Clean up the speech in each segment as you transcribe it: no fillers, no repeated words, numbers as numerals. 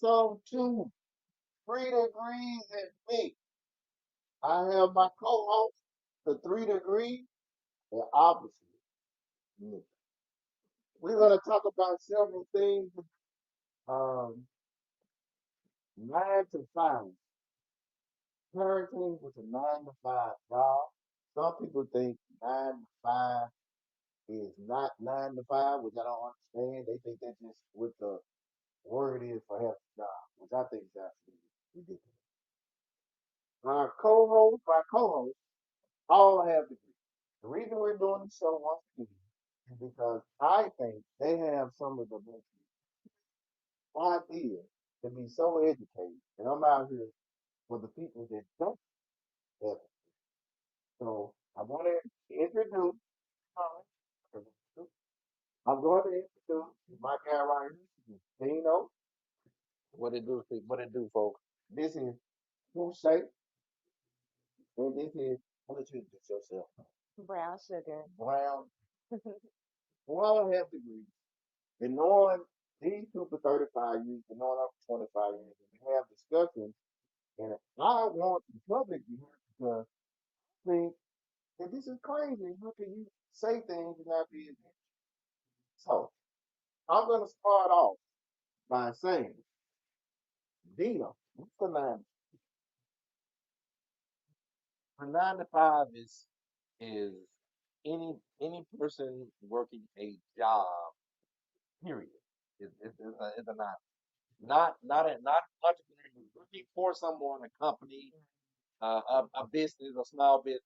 episode 2, 3 degrees and me. I have my co-host, the 3 degrees, the opposite. Me. We're going to talk about several things. Um, 9 to 5. Parenting with a 9 to 5 job. Some people think 9 to 5 is not 9 to 5, which I don't understand. They think that's just what the word is for having a job, which I think is absolutely ridiculous. My co-host, all have degrees. The reason we're doing the show once again is because I think they have some of the most ideas to be so educated. And I'm out here for the people that don't have it. So I want to introduce, I'm going to introduce my guy right here, Dino. What it do, folks? This is Who Shape, and this is, I'll let you introduce yourself. Brown sugar. Brown. All have degrees. Been knowing these two for 35 years, been knowing us for 25 years, and we have discussions. And I want the public to hear because I think that this is crazy. How can you say things and not be intentional? So I'm going to start off by saying, Dino, what's the 9 to 5 is any person working a job. Period. Is a nine. Not an entrepreneur. You're working for someone, a company, a business, a small business,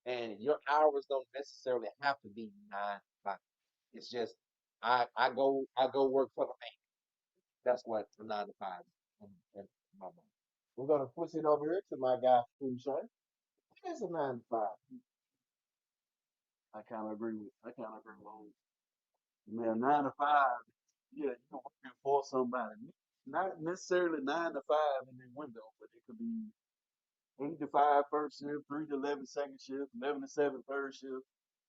and your hours don't necessarily have to be 9 to 5. It's just I go work for the man. That's what the 9 to 5 is in my mind. We're going to push it over here to my guy, Food Shay. What is a 9 to 5? I kind of agree with man. 9 to 5, yeah, you're working for somebody. Not necessarily 9 to 5 in the window, but it could be 8 to 5 first shift, 3 to 11 second shift, 11 to 7 third shift.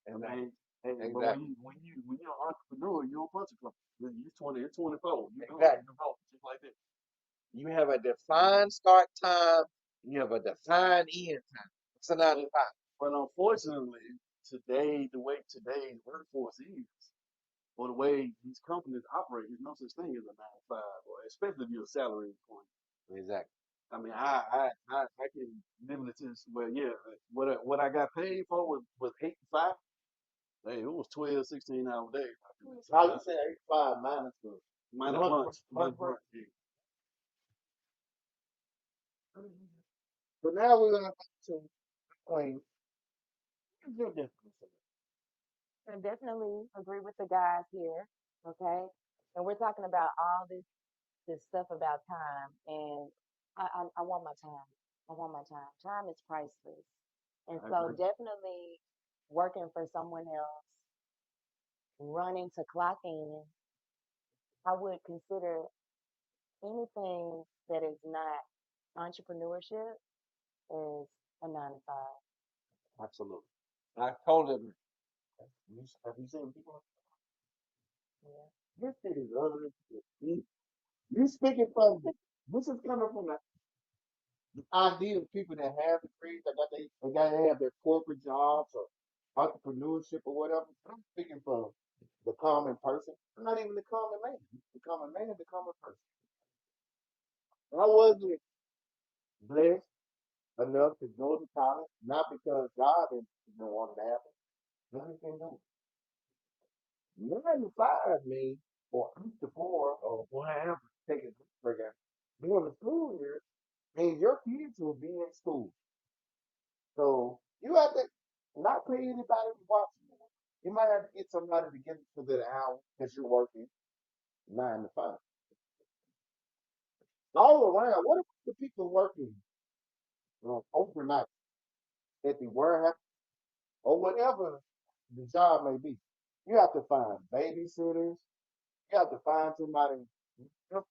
I Exactly. mean, hey, but Exactly. when you're an entrepreneur, you're a bunch of companies. You're 20, you're 24. You go, Exactly. you go, just like that. You have a defined start time. You have a defined end time. It's a nine to But, five. but unfortunately, today, the way today's workforce is, or the way these companies operate, there's no such thing as a 9 to 5, or especially if you're a salary employee. Exactly. I mean, I can limit it to this where, yeah, what I got paid for was 8 to 5. Hey, it was 12, 16 hour days. How you say 85 minus the Minus lunch break? lunch, Lunch lunch break. break. Yeah. So now we're going to explain what is your definition I definitely agree with the guys here. Okay. And we're talking about all this stuff about time. And I want my time. I want my time. Time is priceless. And I so agree. definitely working for someone else, running to clock in, I would consider anything that is not entrepreneurship is a 9 to 5. Absolutely. I totally agree. Have you seen people? Yeah. This shit is unreal. You speaking from this is coming from the idea of people that have degrees, they got to have their corporate jobs or entrepreneurship or whatever. I'm speaking from the common person. I'm not even the common man. The common man, the common person. I wasn't blessed enough to go to college, not because God didn't want it to happen. Nothing can do. 9 to 5 means for 8 to 4 or whatever, take a break out. During the school year means your kids will be in school. So you have to not pay anybody to watch you. You might have to get somebody to give you for that hour because you're working 9 to 5. All around, what about the people working overnight at the warehouse or whatever the job may be? You have to find babysitters. You have to find somebody. That's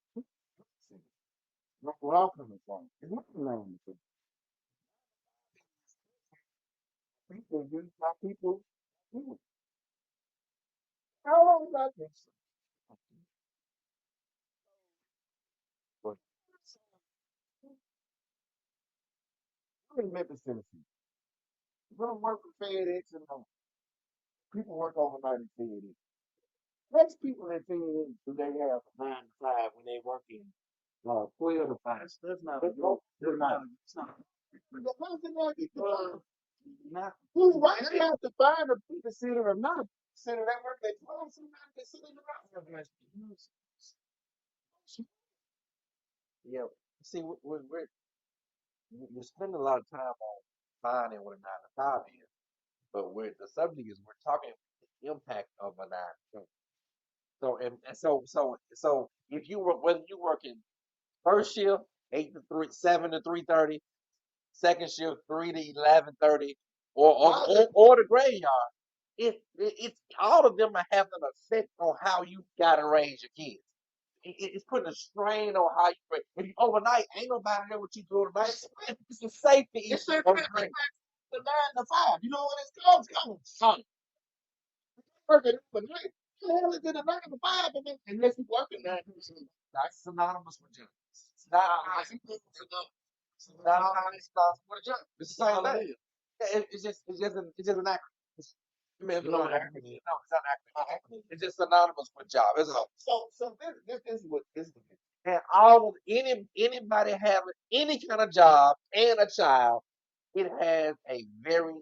where I'm coming from. It's not the name of people. You got people. How long is that? I'm in Memphis, Tennessee. Go to work for FedEx and people work overnight at FedEx. Most people that FedEx do they have a 9 to 5 when they working 12 to 5. That's not a But good. most That's they're not. not. It's not. The person that Not. who's right they have to find a consider or not consider that work they 12 somebody consider the right. Yeah. See, we're spending a lot of time on finding what a 9 to 5 is, but the subject is we're talking the impact of a 9 to 5. So if you were whether you working first shift 8 to 3, 7 to 3:30, second shift 3 to 11:30, or the graveyard, it's all of them are having an effect on how you gotta raise your kids. It's putting a strain on how you raise. If you overnight, ain't nobody know what you do tonight. It's a safety It's issue. the 9 to 5. You know what it's called? It's called son. Working overnight. What the hell is it a 9 to 5 unless you working 9 to 5? That's synonymous with jobs. It's not. It's not with a job. It's the same thing. Yeah, it's just an acronym. You may have You known know what an I acronym. mean? No, it's not an acronym. It's just synonymous with job, isn't it? So this is what this is. And all of anybody having any kind of job and a child, it has a very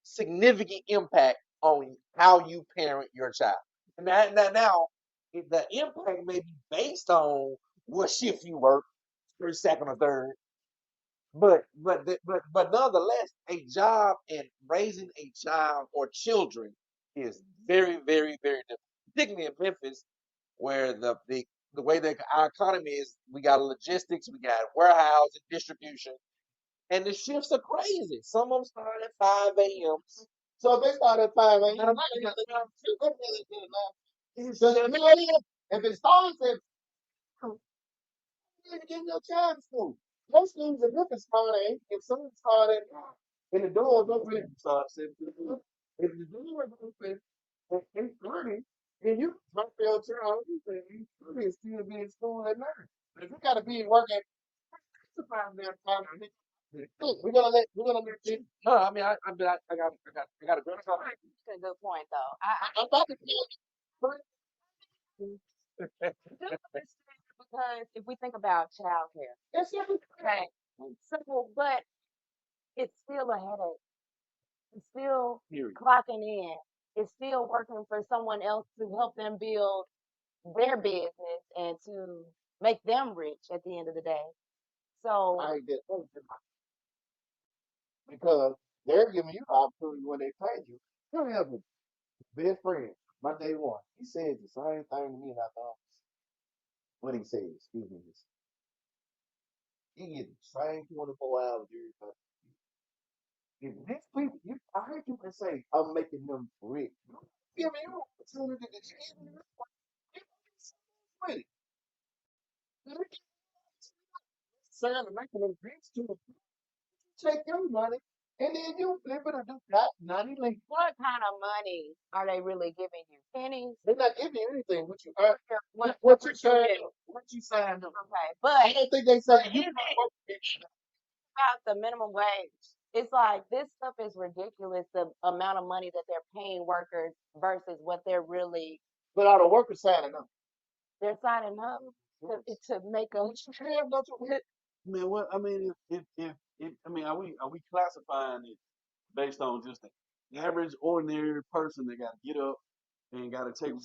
significant impact on how you parent your child. And now the impact may be based on what shift you work, first, second, or third. But nonetheless, a job and raising a child or children is very, very, very different. Particularly in Memphis, where the way that our economy is, we got logistics, we got warehouse and distribution, and the shifts are crazy. Some of them start at 5 a.m. So if they start at 5 a.m., so if it starts at you need to get your child to school. Most schools in Memphis start at 8. If some start at 9, and the doors open, start at 7. If the doors open at 8:30, then you drop your child at 8:30 and still be in school at 9. But if you got to be working, it's about that time. We're gonna let you. No, I mean I got a good time. That's a good point, though. I I'm about to tell you. do understand because if we think about childcare, It's okay, simple, but it's still a headache. It's still Period. clocking in. It's still working for someone else to help them build their business and to make them rich at the end of the day. So, I ain't get because they're giving you the opportunity when they pay you. You have a best friend, my day one. He said the same thing to me in the office. What he said, excuse me, you get the same 24 hours every time. If these people, I heard you can say, I'm making them rich. Give me an opportunity to change their life. Saying to making them rich to take your money and then you flip it and do that 90 link. what kind of money are they really giving you? Pennies? They're not giving you anything. What you earn, What you you signed get? up, what you signed up. Okay, I but don't think they say you even about the minimum wage, it's like this stuff is ridiculous. The amount of money that they're paying workers versus what they're really but all the workers signing up. they're signing up to make a. Man, what I mean, if I mean, are we classifying it based on just the average ordinary person that got to get up and got to take? I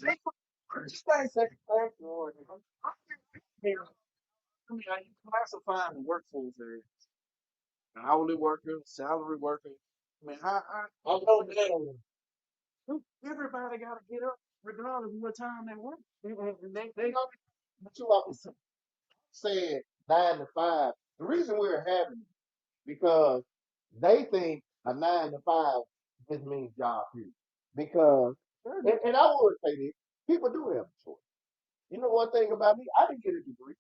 mean, are you classifying the workforce as an hourly worker, salary worker? I mean, I know that. everybody got to get up regardless of what time they work. They know what you always said 9 to 5. The reason we're having it because they think a 9 to 5 just means job period. Because and I would say this, people do have a choice. You know one thing about me, I didn't get a degree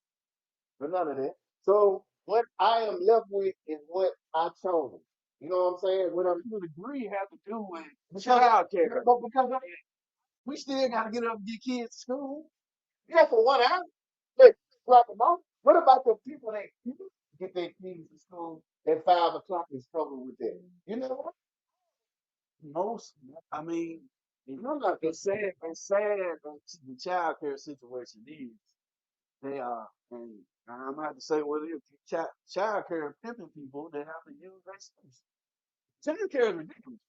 for none of that. So what I am left with is what I chose. You know what I'm saying? What I'm The degree have to do with because childcare. but because We still got to get up and get kids to school. yeah, for 1 hour, but drop them off. What about the people that get their keys to school at 5 o'clock and struggle with that. You know what? Most, I mean, I'm not it's sad. It's sad that the child care situation is. They are, and I'm gonna have to say what it is. Child care pimping people. They have to use that stuff. Child care is ridiculous.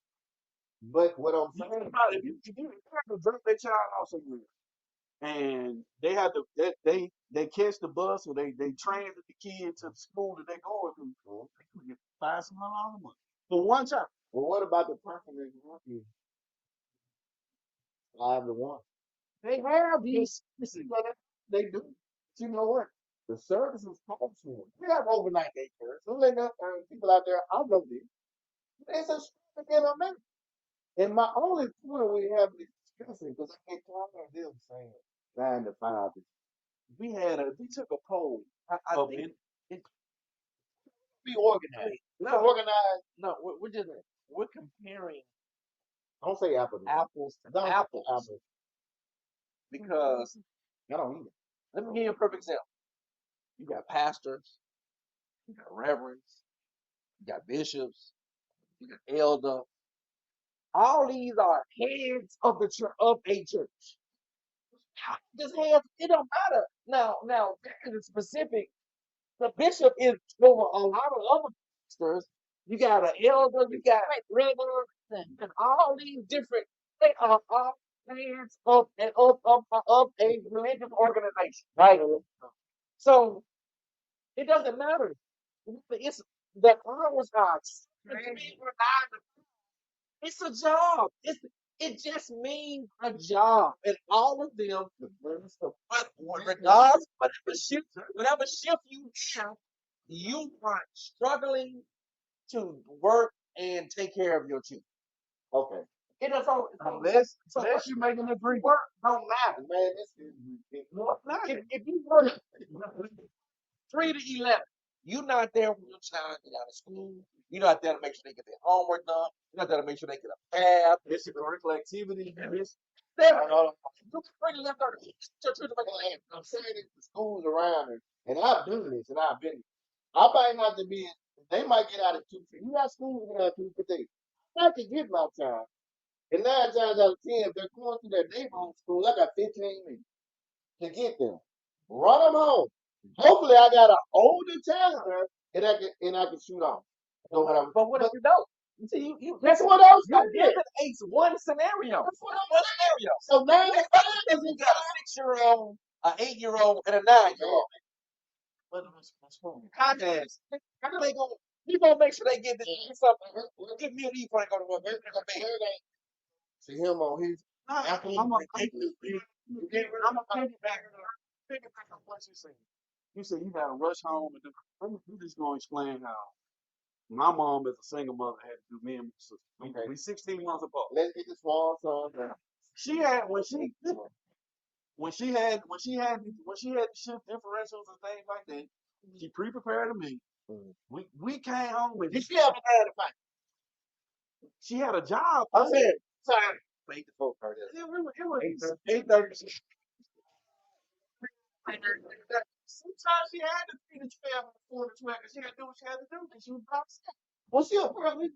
but what I'm You think saying, about it, if you have to drop their child off somewhere, and they have to they catch the bus or they transit the kid to the school that they're going to, they could get $500 a month for one child. well, what about the person that's working 5 to 1? They have these. Listen, Well, they do. But you know what? The services cost more. We have overnight daycare. So let people out there, I know this. It's a significant amount. And my only point we have is discussing, because I can't talk about them saying 9 to 5. we took a poll I of think in, it be organized. Not organized. No, we're just we're comparing Don't say apples. apples to Don't say apples apples. because I don't either. let me give you a perfect example. You got pastors, you got reverends, you got bishops, you got elder. All these are heads of the church of a church. Just heads, it don't matter. Now, that is specific. The bishop is over a lot of other pastors. You got an elder, you got reverend, and all these different. They are all heads of a religious organization, right? So it doesn't matter. It's the hours are it's a job. It just means a job, and all of them. But regardless, whatever shift you have, you are struggling to work and take care of your children. Okay. It does all. unless you make an agreement. Work don't matter. Man, this is ridiculous. If you work 3 to 11. You're not there when your child get out of school. You're not there to make sure they get their homework done. You're not there to make sure they get a bath. Extracurricular activity. Seven. You 3 to 11:30. Your children make a I'm saying it, the schools around here, and I've done this, and I've been. I might not to be. They might get out at 2:50. You got schools get out at 2:50. I can get my time. And 9 times out of 10, if they're going through their neighborhood school, I got 15 minutes to get them. Run them home. Hopefully, I got an older timer and I can shoot off. Know what I'm? But what if But you don't? You see, that's what I'm you're saying. giving Ace one scenario. That's what I'm One saying. scenario. So 9 to 5 If you got a 6-year-old, an 8-year-old, and a 9-year-old, contest, how they gonna? You gonna make sure they get something? Get me and E before they go to work. See him on his. I'm a piggyback on what you said. You said you gotta rush home and do. I'm just gonna explain how my mom, as a single mother, had to do me and my sister. Okay. We 16 months apart. Let's get the small son down. She had when she had to shift differentials and things like that. She pre-prepared me. Mhm. We came home and Did she ever had a fight? she had a job. I said, sorry. Make the folk hurt It was 8:30. sometimes she had to feed the 12 and 4 to 12 because she had to do what she had to do because she was upset. Well, she a paralegal.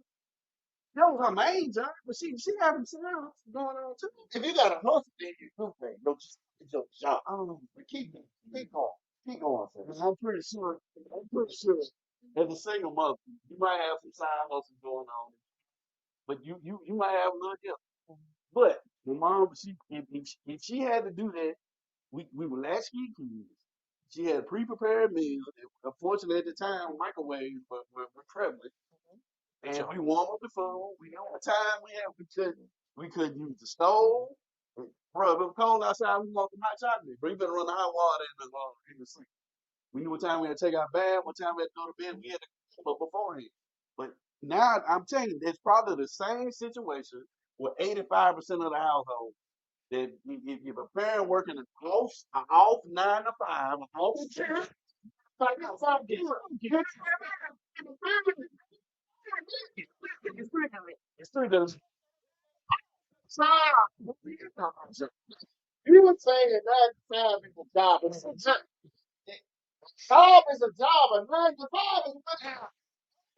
That was her main job, but she having something else going on too. If you got a hustle, then you do things. Don't just it's your job. I don't know. But keep going. Keep going, sir. I'm pretty sure. As a single mother, you might have some side hustles going on, but you might have none else. But my mom, if she had to do that, we were latchkey kids. She had pre-prepared meals. Unfortunately, at the time, microwaves were prevalent, and we warm up the food. We know what time we could use the stove. Bro, if it was cold outside, we want some hot chocolate. But you better run the hot water in the sink. We knew what time we had to take our bath, what time we had to go to bed. We had to cook beforehand. But now I'm telling you, it's probably the same situation with 85% of the household. That if a parent working an off 9 to 5, off it's three to You were saying that 9 to 5 is a job, but it's a job. Job is a job. A 9 to 5 is what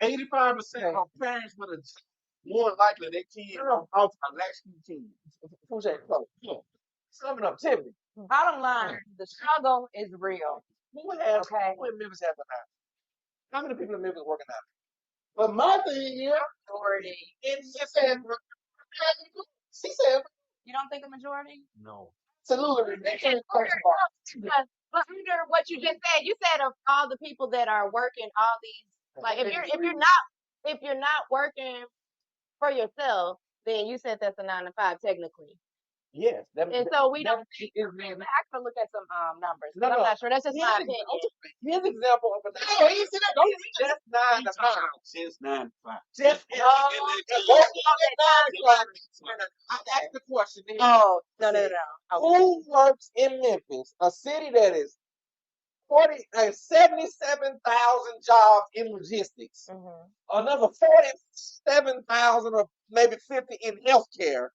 85% of parents with a more likely their kids are latchkey kids. Who's that? yeah. Summing up, Tiffany. Bottom line, the struggle is real. Okay. Who in Memphis has a house? How many people in Memphis working out? But my thing is, Majority. she said, You don't think a majority? No. absolutely. They can't talk about But under what you just said, you said of all the people that are working, all these like if you're not working for yourself, then you said that's a 9 to 5 technically. Yes. And so we don't Is I have to look at some numbers. No, I'm no. not sure. That's just my opinion. Here's an example of a No, he said that. Don't just 9 to 5. Since 9 to 5. Just No, I asked the question. Oh, no. Okay. Who works in Memphis, a city that is 77,000 jobs in logistics, another 47,000 or maybe 50 in healthcare?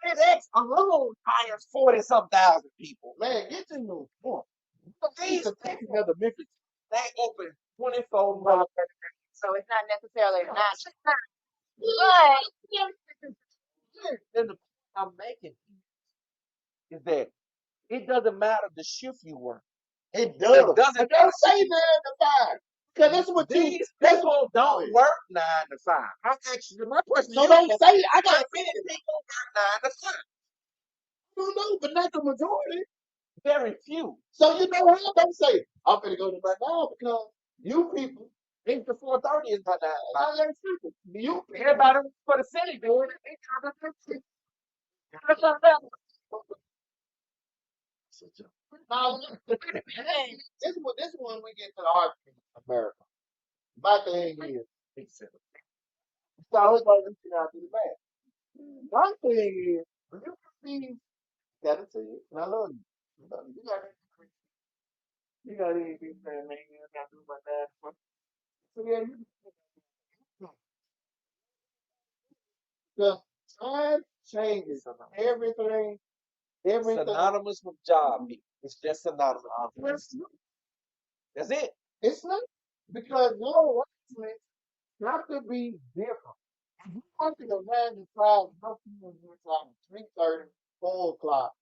FedEx alone hires 40-some thousand people. Man, get to the point. These These are taking another Memphis. they open 24 months. So it's not necessarily a 9 to 5. But Then the point I'm making is that it doesn't matter the shift you work. It does. It doesn't. But don't say 9 to 5. Because that's what These that's people don't work 9 to 5. I'm actually my question. So don't say it. I got How many people work 9 to 5? I don't know, but not the majority. Very few. So you know what? Don't say it. I'm gonna go to my now because you people, 8 to 4:30 is my 9 to 5. I let people. You people, Everybody for the city doing it. They trying to now, this one we get to the argument in America. My thing is, it's always about reaching out to the man. My thing is, when you see that it's it, and I love you. You know, you got anything saying, man, I gotta do my dad. So yeah, the time changes everything. Everything. synonymous with job. It's just synonymous. That's it. It's not because your arrangements have to be different. If you want to go 9 to 5, no people get out at 3:30, 4 o'clock.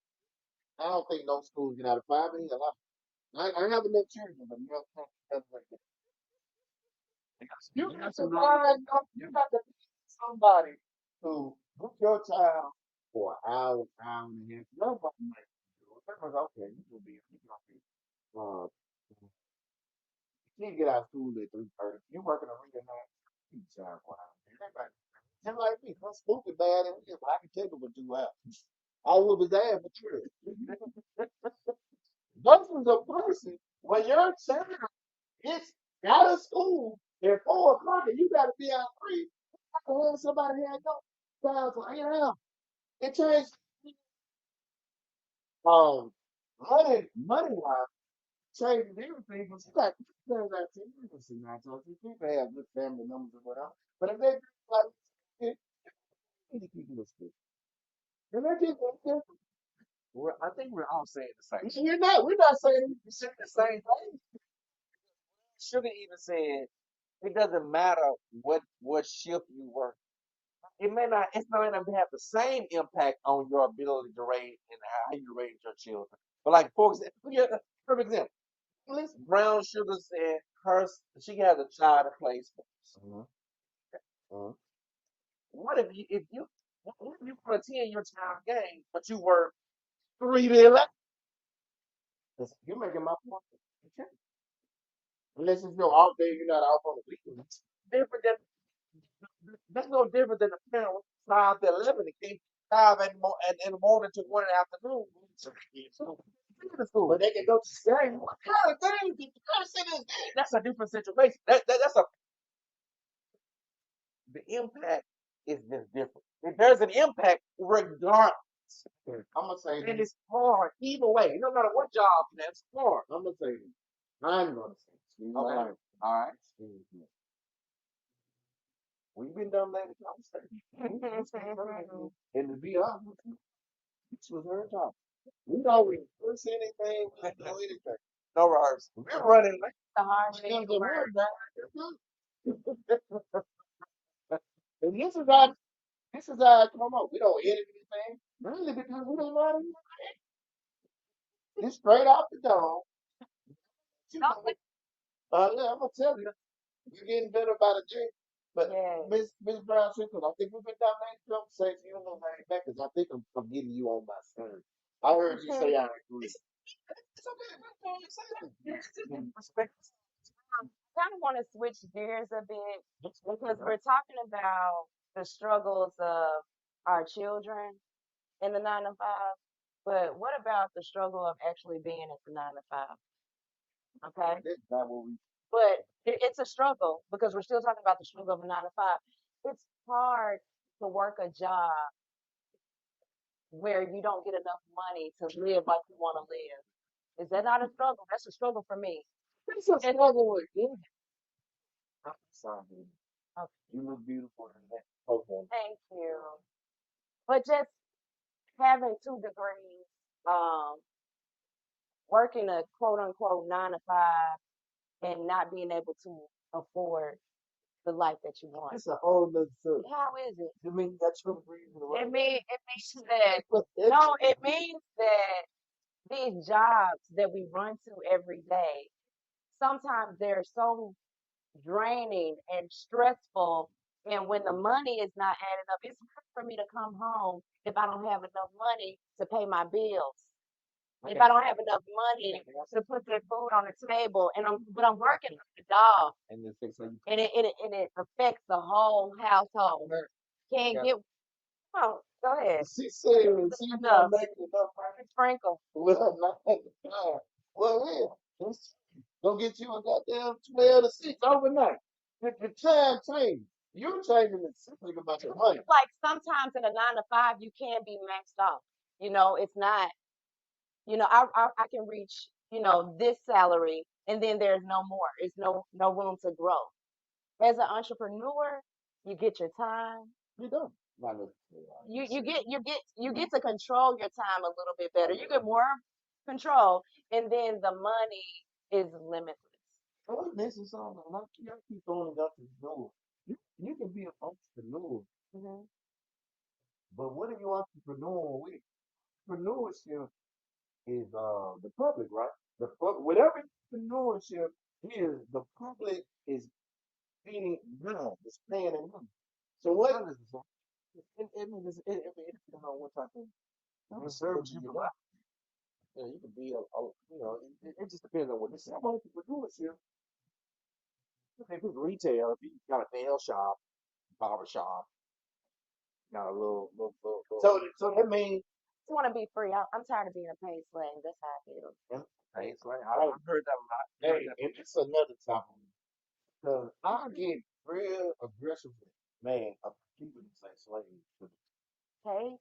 I don't think no schools get out of 5 either. I have enough children, but you don't think that's like that. You got to find you got to find somebody to book your child for an hour and a half. Nobody might do it. Everyone's okay, uh you get out of school at 3:30. You working a real night, you child for an hour. Everybody just like me, I'm stupid bad and but I can take it for 2 hours. I will be there for true. Versus a person when your child is out of school at 4 o'clock and you gotta be out 3, I can have somebody had no child for 8 hours. It changed money wise, changed everything, but you got people that so people have good family numbers or whatever. But if they like it, need people to school. And they just I think we're all saying the same. we're not saying We're saying the same thing. Sugar even said it doesn't matter what shift you work. It's not going to have the same impact on your ability to raise and how you raise your children. But like for example, perfect example. Brown Sugar said she has a child that plays sports. What if you what if you want to attend your child game, but you work 3 to 11? you're making my point. Okay. Unless it's your off day, you're not off on the weekend. Different than that's no different than a parent with 5 to 11 and came 5 in the morning to 1 in the afternoon. But they can go to the game. What kind of thing? The person is that's a different situation. That's the impact is just different. If there's an impact, regardless, I'm gonna say and this. it's hard either way. No matter what job, that's hard. I'm gonna say this. I'm gonna say this. Okay. All right. Mhm. We've been done that conversation. And to be honest with you, this was her job. We don't rehearse anything. We don't do anything. No rehearsal. We're running late. The hard way Comes to to work. work now. And this is how it come up. We don't edit anything. Really because we don't know how to do it. It's straight off the dome. You No, know, yeah, I'm gonna tell you, you're getting better by the day. But yes. Miss Brown Strickland, I think we've been down that conversation. You don't know how back because I think I'm getting you on my side. I heard you say I agree. It's okay. Respect. Kind of want to switch gears a bit because we're talking about the struggles of our children in the 9 to 5. But what about the struggle of actually being at the 9 to 5? Okay. That's not what we. But it's a struggle because we're still talking about the struggle of a 9 to 5. It's hard to work a job where you don't get enough money to live like you want to live. Is that not a struggle? That's a struggle for me. It's a struggle with you. I'm sorry. Okay, You look beautiful in that. Okay. thank you. But just having 2 degrees, um, working a quote unquote 9 to 5, and not being able to afford the life that you want. It's a whole nother subject. How is it? You mean that's what reason why? It means that no, it means that these jobs that we run to every day, sometimes they're so draining and stressful. And when the money is not adding up, it's hard for me to come home if I don't have enough money to pay my bills. If I don't have enough money to put the food on the table, but I'm working like a dog, And then fix it. and it affects the whole household. Can't get. Oh, go ahead. She said she's not Enough. making enough money. Sprinkle. Well, not at the time. Well, yeah. Go get you a goddamn 12 to 6 overnight. The time change. You're changing the system about your money. Like sometimes in a 9 to 5, you can be maxed out. It's not. I can reach this salary, and then there's no more. It's no room to grow. As an entrepreneur, you get your time. You don't. Not You get to control your time a little bit better. You get more control, and then the money is limitless. Oh, this is something. I keep throwing it out the door. You can be an entrepreneur, Hmm. but what are you entrepreneur with? Entrepreneurship is the public, right? Whatever entrepreneurship is, the public is feeding ground, is paying them money. So what is it? It depends on what type of service you provide. Yeah, you can be it just depends on what this is. I'm entrepreneurship. If it's retail, if you got a nail shop, barber shop, got a little. So that means I want to be free. I'm tired of being a paid slave. That's how I feel. Hey, it's like I've heard that a lot. hey, and it's another topic. Because I get real aggressive, man, of people that say slave. Okay.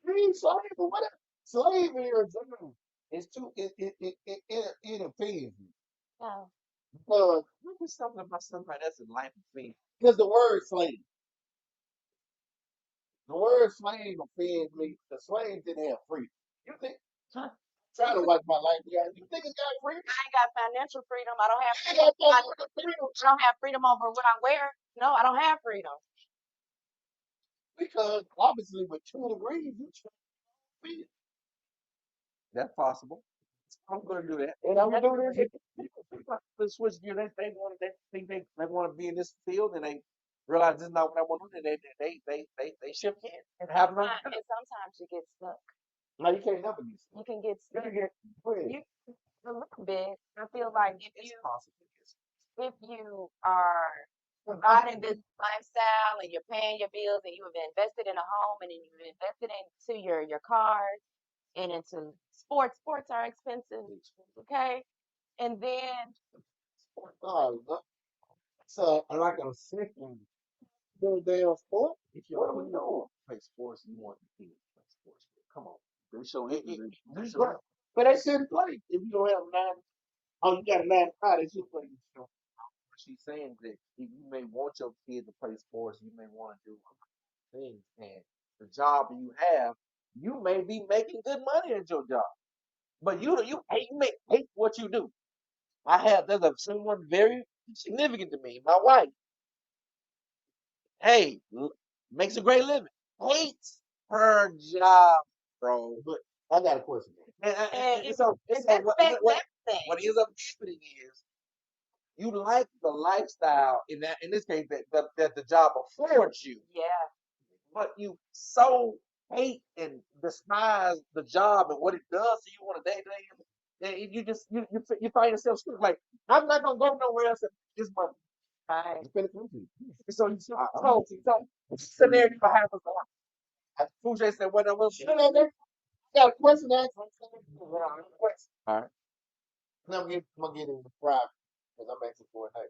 Free slave or whatever. Slavery or something. It's too, it offends me. Yeah. Because Look at something about somebody that's in life thing. because the word slave offends me. The slave didn't have freedom. You think, try to wipe my life down. You think it's got freedom? I ain't got financial freedom. I don't have It got I freedom don't have freedom over what I wear. No, I don't have freedom. because obviously with 2 degrees, you try to feed it. That's possible. I'm gonna do that. And I'm gonna do this. People switch gear. They want they think they want to be in this field, and they realize this is not what I want to do. They shift in and have fun. And sometimes you get stuck. No, you can't never get You stuck. can get You stuck. can get free. You a little bit. I feel like It's possible. if you are providing this lifestyle and you're paying your bills and you have invested in a home and then you've invested into your cars and into sports. Sports are expensive. Okay. And then Oh, look. So I like a second little damn sport. If you What are we doing? play sports, you want to play sports. Come on, they show It, it. it, They it's show right. But they shouldn't play if you don't have nine. Oh, you got a 9 to 5. They should play. she's saying that you may want your kid to play sports, you may want to do things, and the job you have, you may be making good money at your job, but you may hate what you do. someone very significant to me, my wife. Hey, makes a great living. Hates her job, bro. But I got a question. And so what ends up happening is you like the lifestyle in this case that the job affords you, Yeah. but you so hate and despise the job and what it does to you on a day to day. And you find yourself stuck. Like I'm not gonna go nowhere else and make this money. Right. It's been a country. So scenario happens a lot. As Fouché said, when I was I got a question to ask. all right. Now I'm gonna get into private because I'm asking for it. Hey,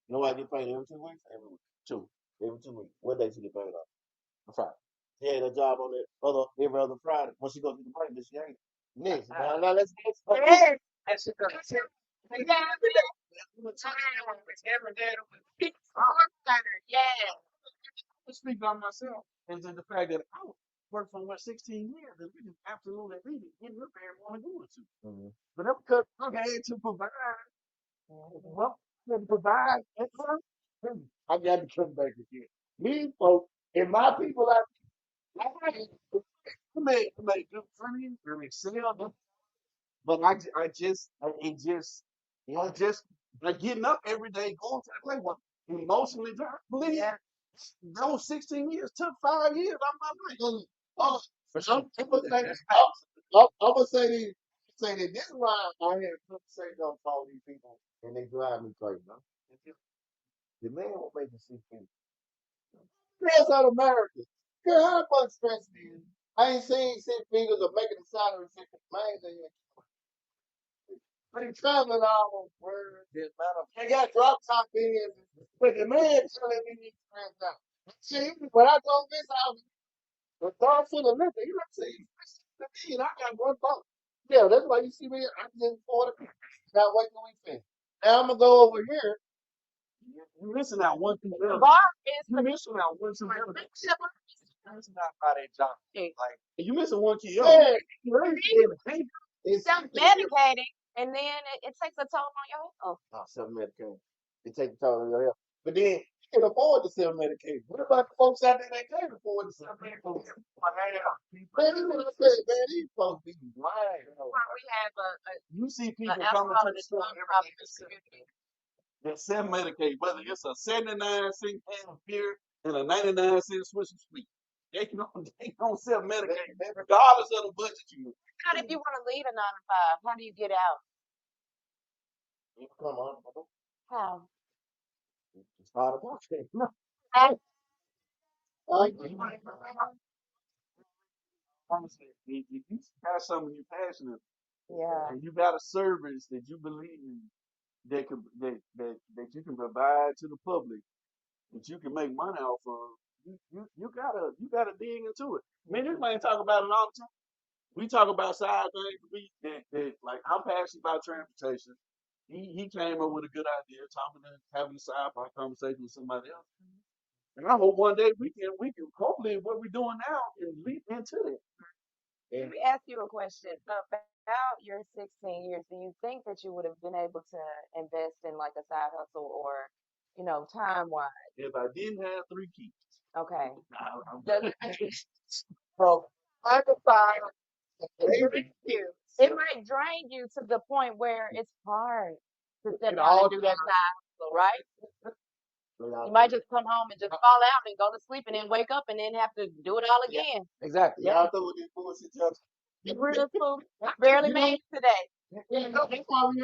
you know I get paid every 2 weeks? Every week. Two. Every 2 weeks. What day she get paid off? I'm sorry. She had a job on that other every other Friday. When she goes to the break, but she ain't. Next. Now let's get Yes. Yeah. To speak on myself is the fact that I worked for 16 years and we just absolutely need it. Get up there and want to do it to. Mhm. But that's because I had to provide. Well, I had to provide income. I got to come back again. Me, folks, and my people, I made good friends, I excelled, but it just, I just, like getting up every day, going to the play, well, emotionally, I believe Yeah. those 16 years took 5 years out of my life. oh, For I'm, sure. I'm gonna say this. I'm gonna say this. Say that this is why I had to say don't call these people, and they drive me crazy. No? The man will make you see things. Stress out America. Girl, how much stress it is? I ain't seen six figures or making a salary six man. But he's traveling all over the world. The amount of They got drop top ends. But the man telling me he's stressed out. See, when I go to this house, the dog full of liquor, you know what I'm saying? I got one boat. Yeah, that's why you see me. I'm just 40. Not waiting till we finish. Now I'm gonna go over here. You missing out one thing The else. bar is You missing out one thing else. that's not how they jump. Like You missing one key else. Yeah, it's self-medicating, and then it takes a toll on your health. self-medicating. It takes a toll on your health. But then you can afford to self-medicate. What about the folks out there that can't afford to self-medicate? Man, this is what I said, man. These folks be blind. We have You see a people coming alcohol to and the store drug every problem day in the community. that self-medicate, whether it's a 79-cent can of beer and a 99-cent Swiss sweet. They don't self-medicate regardless of the budget you Not if you want to lead a 9 to 5. How do you get out? Come on. How? It's hard to watch. How? honestly, if you got something you're passionate Yeah. and you got a service that you believe in that you can provide to the public, that you can make money off of, you gotta dig into it. Man, this man talk about it all the time. We talk about side things. That like I'm passionate about transportation. He came up with a good idea, talking and having a sidebar conversation with somebody else. And I hope one day we can hopefully what we're doing now can leap into it. Let me ask you a question. About your 16 years, do you think that you would have been able to invest in like a side hustle or, time wise? If I didn't have 3 kids, Okay. I'm From 9 to 5, It might drain you to the point where it's hard to step it down all and do that side hustle, right? time. You might just come home and just fall out and go to sleep and then wake up and then have to do it all again. exactly. Y'all know what this bullshit just. Real food. Barely made it today. Yeah, no, that's why we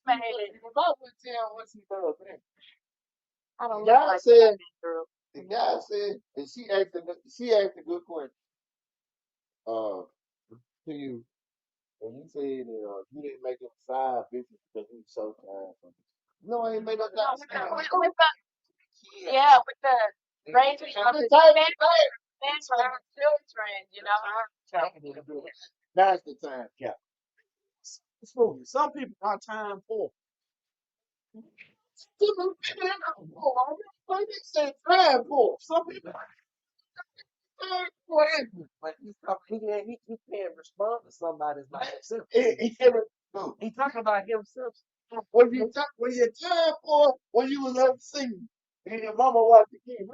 Made it. if I would tell what she does, man. I don't The look guy like said, that girl. the guy said, and she asked a good question, to you, and you said that, you didn't make it a side business because you was so tired from it. No, I ain't made no No, side. yeah, with the raising of the children, That's the time cap. some people got time for. Time for. Some people Time for it. But he can't respond to somebody's like himself. He can't. Dude, He's talking about himself. when you time for when you was overseas and your mama watched the kid.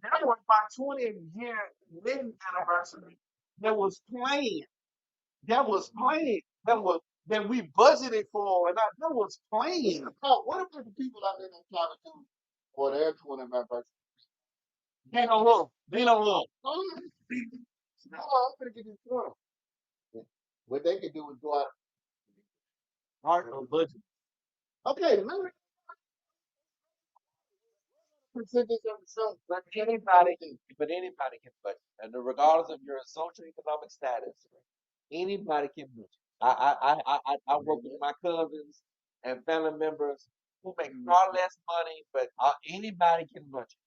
That was my 20th-year wedding anniversary. That was planned. That was planned. That we budgeted for, and that was planned. Oh, what about the people out there that try to do for their 20th anniversary? They don't look. They don't look. Oh, I'm gonna get this one. What they could do is go out. Art of budget. Okay, let me present this on the show. But anybody can budget, and regardless of your socioeconomic status, anybody can budget. I work with my cousins and family members who make far less money, but anybody can budget.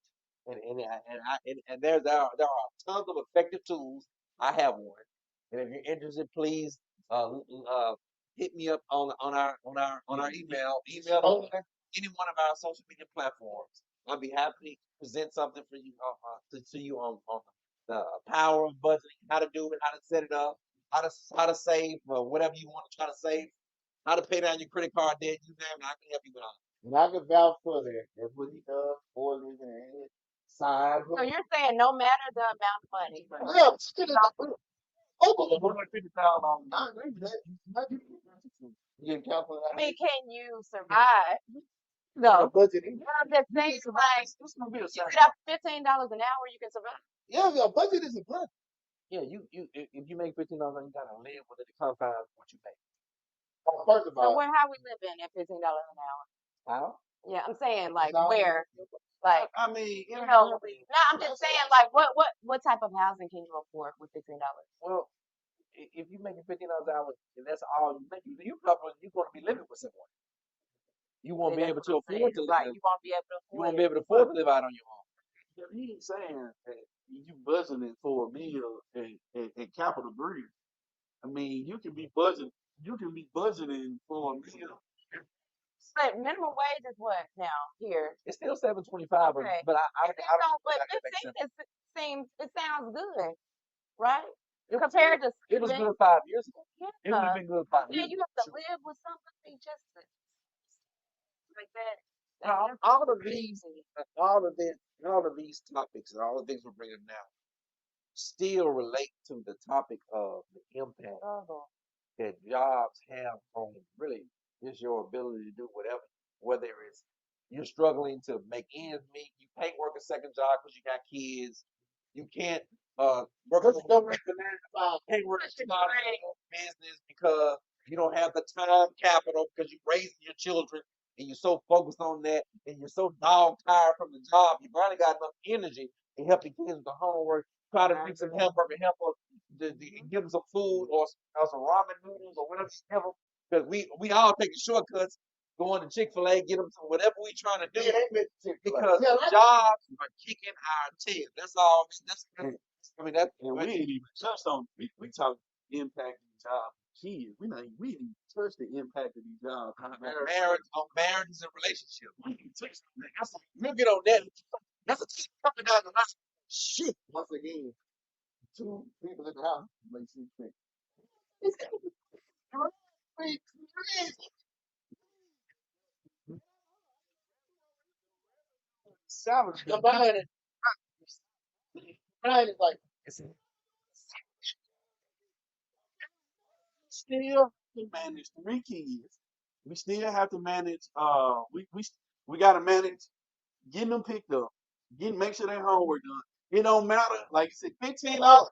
And there are tons of effective tools. I have one, and if you're interested, please hit me up on our email on any one of our social media platforms. I'll be happy to present something for you to you on the power of budgeting, how to do it, how to set it up, how to save whatever you want to try to save, how to pay down your credit card debt. You name it, I can help you with all. And I can vouch for that. That's what he does for a living. And side So hustle. you're saying no matter the amount of money. Yeah, still in the $150,000 on I agree with that. You can count for I that. mean, can you survive? No. No. Budgeting. I'm just saying, like, It's gonna be a you second. get up $15 an hour, you can survive. Yeah, your budget is a budget. Yeah, if you make $15, you gotta live within the confines of what you make. First of So all, how we living at $15 an hour? How? Yeah, I'm saying like it's all- where, like I mean, you know. No, I'm just saying like what type of housing can you afford with $15? Well, if you make $15 an hour and that's all you make, you're gonna be living with someone. You won't See, be that's able what to I'm afford saying. to Right? live. You won't be able to You afford won't it. be able to afford to live out on your own. he ain't saying that you budgeting for a meal at Capital Green. I mean, you can be budgeting. You can be budgeting for a meal. But minimum wage is what now here? It's still $7.25, Okay. but I And don't so, feel but like it makes 15 sense. it sounds good, right? It was Compared good. to It was living, good 5 years ago. It would have yeah. been good 5 Yeah, years you ago. have to Sure. live with somebody just like that. Now, That's all of these, crazy. all of these topics and all the things we're bringing now still relate to the topic of the impact Struggle. that jobs have on really just your ability to do whatever, whether it's you're struggling to make ends meet, you can't work a second job because you got kids, you can't work a Don't make the 9 to 5. can't work a small business because you don't have the time capital because you're raising your children and you're so focused on that and you're so dog tired from the job, you barely got enough energy to help your kids with the homework, try to fix some hamburger, help them to give them some food or some ramen noodles or whatever you give them. Because we all taking shortcuts, going to Chick-fil-A, get them some whatever we trying to do Yeah, they make because yeah, like jobs are kicking our tail. That's all. I mean, that's And we ain't even touched on. We talk impacting job kids. We didn't even touch the impact of these jobs on marriages and relationships. We ain't touched on that. We'll get on that. That's a keep coming down the line. Shit. once again, 2 people in the house makes you think. It's crazy. Salary. The mind is like still to manage 3 kids. We still have to manage. We got to manage getting them picked up, make sure their homework done. It don't matter. Like you said, $15.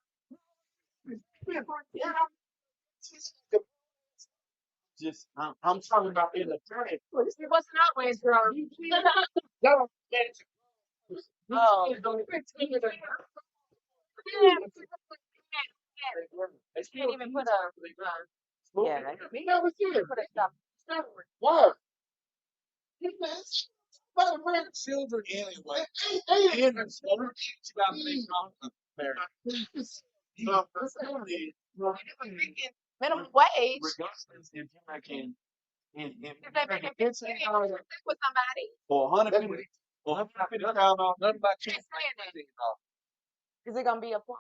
Just I'm talking about in the time. It wasn't always wrong. no, Oh. They Can't even put a yeah. he never said. Put a stop. Why? children anyway. And And so you got to make marriage. Minimum wage. Regardless if you're making if If they make it $15 with somebody, or 150 or $150,000, Nothing about can't kids. stand it. Is it gonna be a point?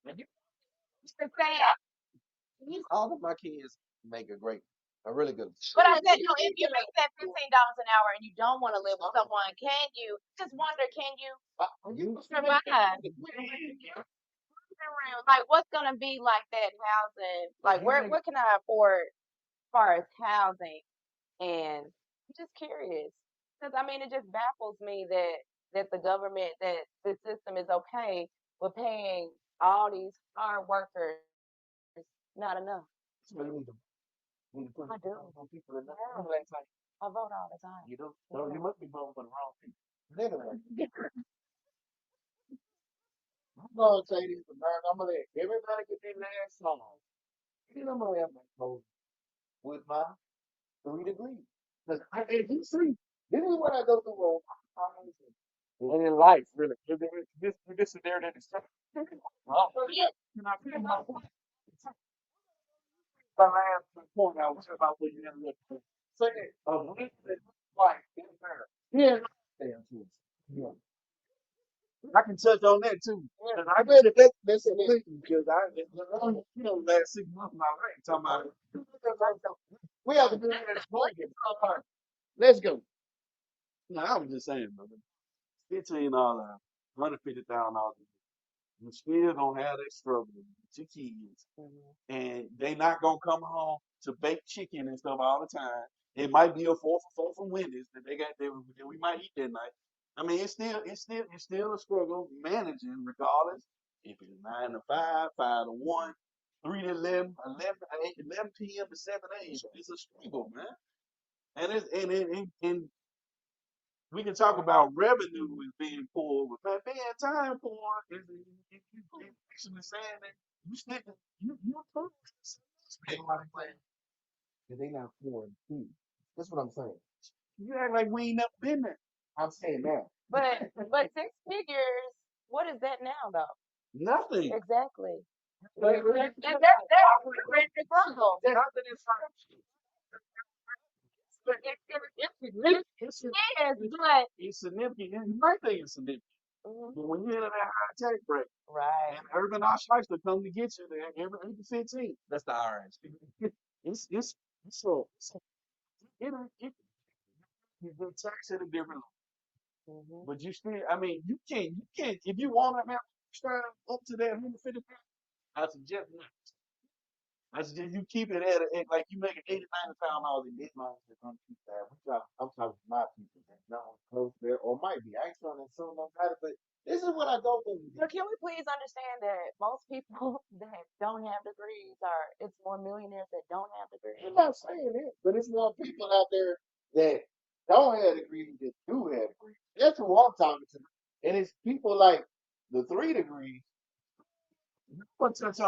And you It's sad. All of my kids make a really good. But I said, if you make that $15 an hour and you don't want to live with someone, can you just wonder, can you survive? Like, what's gonna be like that housing? Like, where can I afford as far as housing? And I'm just curious because I mean, it just baffles me that the government, that the system is okay with paying all these hard workers not enough. So we need to put I do. on people in that. Yeah. Last night, I vote all the time. you know, so you must be voting for the wrong people. Literally. I'm gonna say this, America. I'm gonna let everybody get their last song. Then I'm gonna have my vote with my 3 degrees. Because if you see, this is what I go through on and in life, really. This is there that is well, yeah. Can I finish my point? The last point I was about what you had to say a limited life in there. Yeah. Damn, too. Yeah. I can touch on that too. And I read it. That's a link because last 6 months of my life talking about it. We have to do that as point. Let's go. No, I was just saying, brother. $15, $150,000. You still gonna have that struggle with your kids, and they not gonna come home to bake chicken and stuff all the time. It might be a 4 for 4 from Wendy's that they got there that we might eat that night. I mean, it's still a struggle managing, regardless if it's 9 to 5, 5 to 1, 3 to 11, 11 p.m. to 7 a.m. It's a struggle, man. And and we can talk about revenue as being poor, but being time poor is basically saying that you still you poor. Because they not foreign food. That's what I'm saying. You act like we ain't never been there. I'm saying that. But 6 figures, what is that now though? Nothing. Exactly. But That's ready to crumble. Nothing is Yes, but it's significant. And my thing is significant. But when you're in that high tech break, right. and Urban Oshleister come to get you there every 8 to 15, That's the orange. it's so it, it, the tax at a different Hmm. but you still, I mean, you can't, if you want to have style up to that 150 pounds, I suggest not. I suggest you keep it at like you make it 80, $90,000 a this year. might be some people that I'm talking to my people that know close there or might be. I ain't trying to assume nobody, but this is what I go through. So can we please understand that most people that don't have degrees are, it's more millionaires that don't have I'm degrees. not saying that, but it's more people out there that don't have degrees that do have degrees. That's who I'm talking to. And it's people like the 3 degrees. But let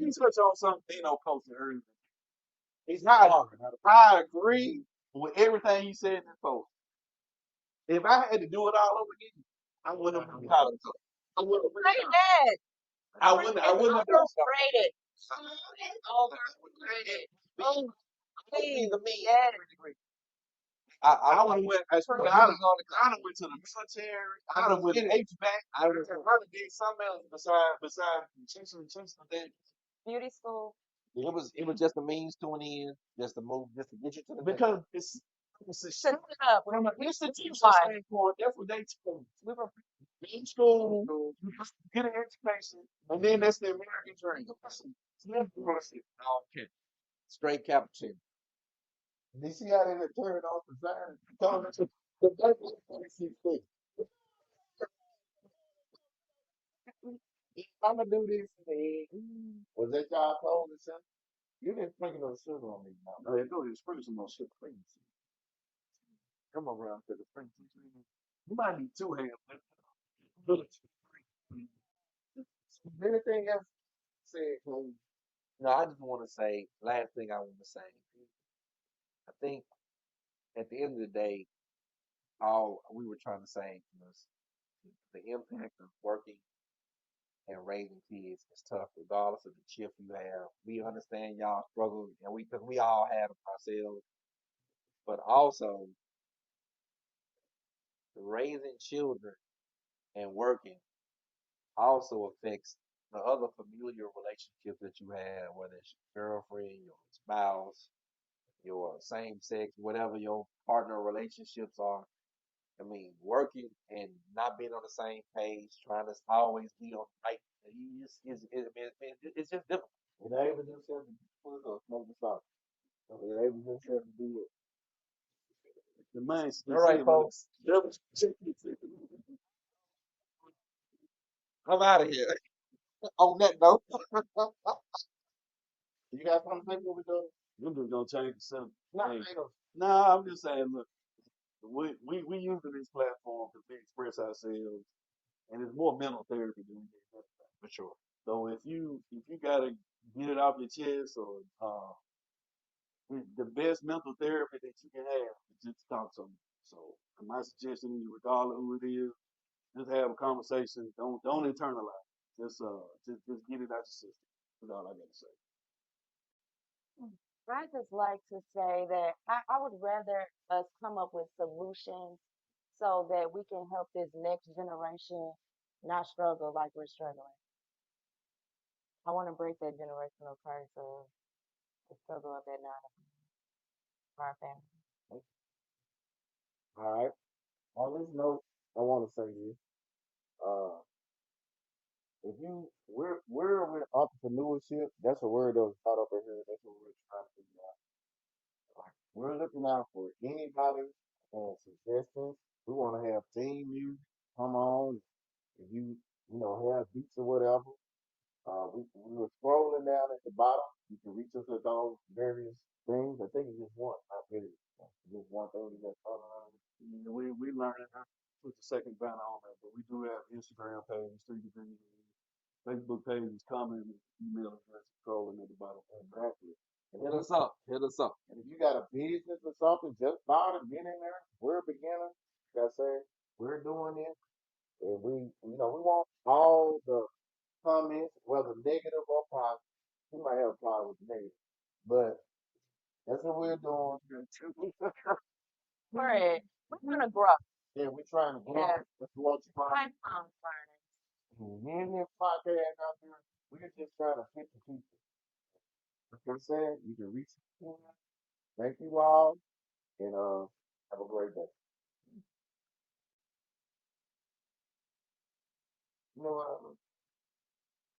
me touch on something Dino posted earlier. It's I, hard. I agree with everything he said in the post. If I had to do it all over again, I wouldn't have done college. I wouldn't have Say that. I wouldn't have done Overrated. Overrated. Please. Yes. I would have went. I Put would the have on the went to the military. I would have went to HVAC. I would have did something else besides chasing that. Beauty school. It was just a means to an end, just to move, just to get you to the next. Because it's a Shut it up. from an We institution why? standpoint. That's what they told me. We were In school, you just get an education, and then that's the American dream. Okay. Straight cappuccino. You see how they done turned off the sign? Told us the black people want to see fit. I'm gonna do this thing. Was that y'all told us something? You didn't sprinkle no sugar on me now. Oh, yeah, go ahead, sprinkle some more shit. Please. Come around to the spring. You might need 2 hands. Anything else said, Chloe? No, I just want to say, last thing I want to say. I think at the end of the day, all we were trying to say was the impact of working and raising kids is tough, regardless of the shift you have. We understand y'all struggle, and because we all have them ourselves, but also raising children and working also affects the other familiar relationships that you have, whether it's your girlfriend, your spouse, your same sex, whatever your partner relationships are. I mean, working and not being on the same page, trying to always be on the right. It's just difficult. And they able themselves to put or smoke the sauce. So they able themselves to do it. The man, All they right, say, look, folks, I'm out of here. On that note, You got something to say what we doing? I'm just gonna change the subject. Nah, Hey, ain't no. nah, I'm just saying, look, we using this platform to express ourselves, and it's more mental therapy than anything. for sure. So if you gotta get it off your chest, or the best mental therapy that you can have is just talk to them. So my suggestion is, regardless of who it is, just have a conversation. Don't internalize. Just get it out your system. That's all I gotta say. I just like to say that I would rather us come up with solutions so that we can help this next generation not struggle like we're struggling. I want to break that generational curse of the struggle of that nine for our family. All right. On this note, I want to say this. Uh, if you we're with entrepreneurship, that's a word that was taught up in here. That's what we're trying to figure out. Like, we're looking out for anybody and suggestions. We want to have team music. Come on, if you have beats or whatever. We were scrolling down at the bottom. You can reach us with those various things. I think it's just one, not really. Just one thing we got going on. Yeah, we learned how to put the second banner on there, but we do have Instagram page, 3 degrees, Facebook page is coming, email address is scrolling at the bottom. Exactly. And Hit if, us up. Hit us up. and if you got a business or something, just start it, get in there. We're beginners. Like I said, we're doing it. And we want all the comments, whether negative or positive. We might have a problem with the negative, but that's what we're doing. Right. We're gonna grow. Yeah, we're trying to grow. Yeah. That's what you find. Lifelong In this podcast out there, we're just trying to fit the people. Like I said, you can reach us. Thank you all, and have a great day. You know what?